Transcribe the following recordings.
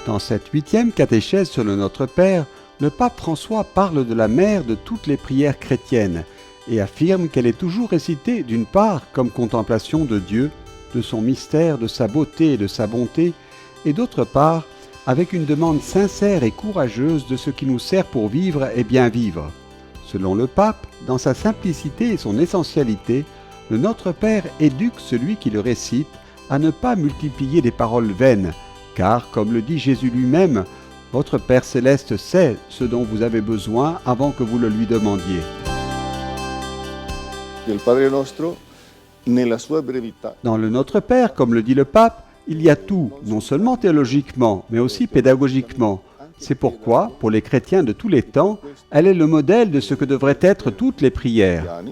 Dans cette 8e catéchèse sur le Notre Père, le pape François parle de la mère de toutes les prières chrétiennes et affirme qu'elle est toujours récitée d'une part comme contemplation de Dieu, de son mystère, de sa beauté et de sa bonté, et d'autre part avec une demande sincère et courageuse de ce qui nous sert pour vivre et bien vivre. Selon le pape, dans sa simplicité et son essentialité, le Notre Père éduque celui qui le récite à ne pas multiplier des paroles vaines, car, comme le dit Jésus lui-même, votre Père céleste sait ce dont vous avez besoin avant que vous le lui demandiez. Dans le Notre Père, comme le dit le pape, il y a tout, non seulement théologiquement, mais aussi pédagogiquement. C'est pourquoi, pour les chrétiens de tous les temps, elle est le modèle de ce que devraient être toutes les prières.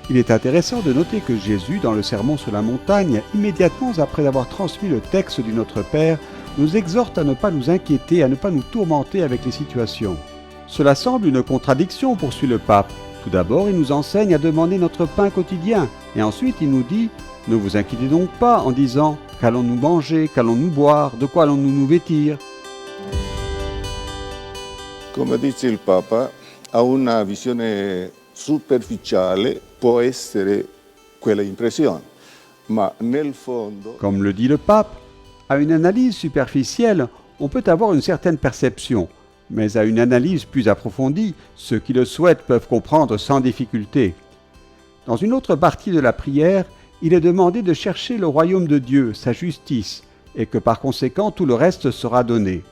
Il est intéressant de noter que Jésus, dans le Sermon sur la montagne, immédiatement après avoir transmis le texte du Notre Père, nous exhorte à ne pas nous inquiéter, à ne pas nous tourmenter avec les situations. Cela semble une contradiction, poursuit le pape. Tout d'abord, il nous enseigne à demander notre pain quotidien, et ensuite il nous dit « Ne vous inquiétez donc pas en disant « Qu'allons-nous manger, qu'allons-nous boire, de quoi allons-nous nous vêtir ?» Come dice il Papa, a una visione superficiale può essere quella impressione, ma nel fondo... Comme le dit le pape, à une analyse superficielle, on peut avoir une certaine perception, mais à une analyse plus approfondie, ceux qui le souhaitent peuvent comprendre sans difficulté. Dans une autre partie de la prière, il est demandé de chercher le royaume de Dieu, sa justice, et que par conséquent tout le reste sera donné.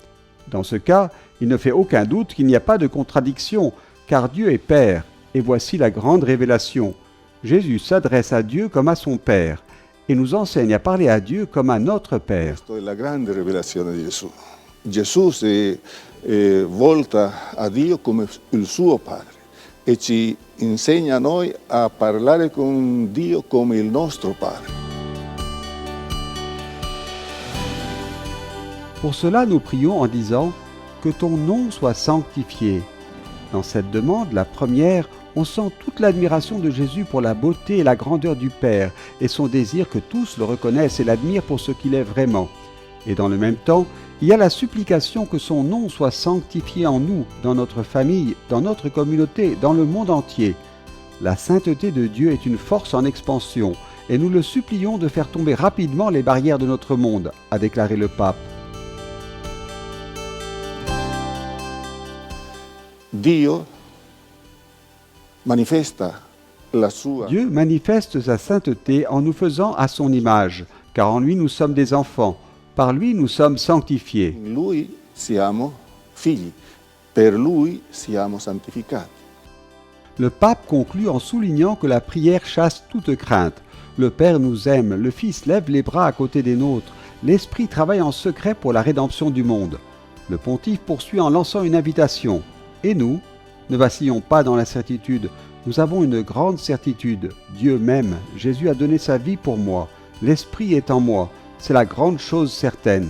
Dans ce cas, il ne fait aucun doute qu'il n'y a pas de contradiction, car Dieu est Père, et voici la grande révélation. Jésus s'adresse à Dieu comme à son Père, et nous enseigne à parler à Dieu comme à notre Père. Questa è la grande rivelazione di Gesù. Gesù si volta a Dio come il suo Padre e ci insegna a noi a parlare con Dio come il nostro Padre. Pour cela, nous prions en disant « Que ton nom soit sanctifié ». Dans cette demande, la première, on sent toute l'admiration de Jésus pour la beauté et la grandeur du Père et son désir que tous le reconnaissent et l'admirent pour ce qu'il est vraiment. Et dans le même temps, il y a la supplication que son nom soit sanctifié en nous, dans notre famille, dans notre communauté, dans le monde entier. La sainteté de Dieu est une force en expansion et nous le supplions de faire tomber rapidement les barrières de notre monde, a déclaré le pape. Dieu manifeste sa sainteté en nous faisant à son image, car en lui nous sommes des enfants. Par lui nous sommes sanctifiés. In lui siamo figli, per lui siamo santificati. Le pape conclut en soulignant que la prière chasse toute crainte. Le Père nous aime, le Fils lève les bras à côté des nôtres, l'Esprit travaille en secret pour la rédemption du monde. Le pontife poursuit en lançant une invitation. Et nous, ne vacillons pas dans l'incertitude. Nous avons une grande certitude. Dieu m'aime, Jésus a donné sa vie pour moi. L'Esprit est en moi. C'est la grande chose certaine.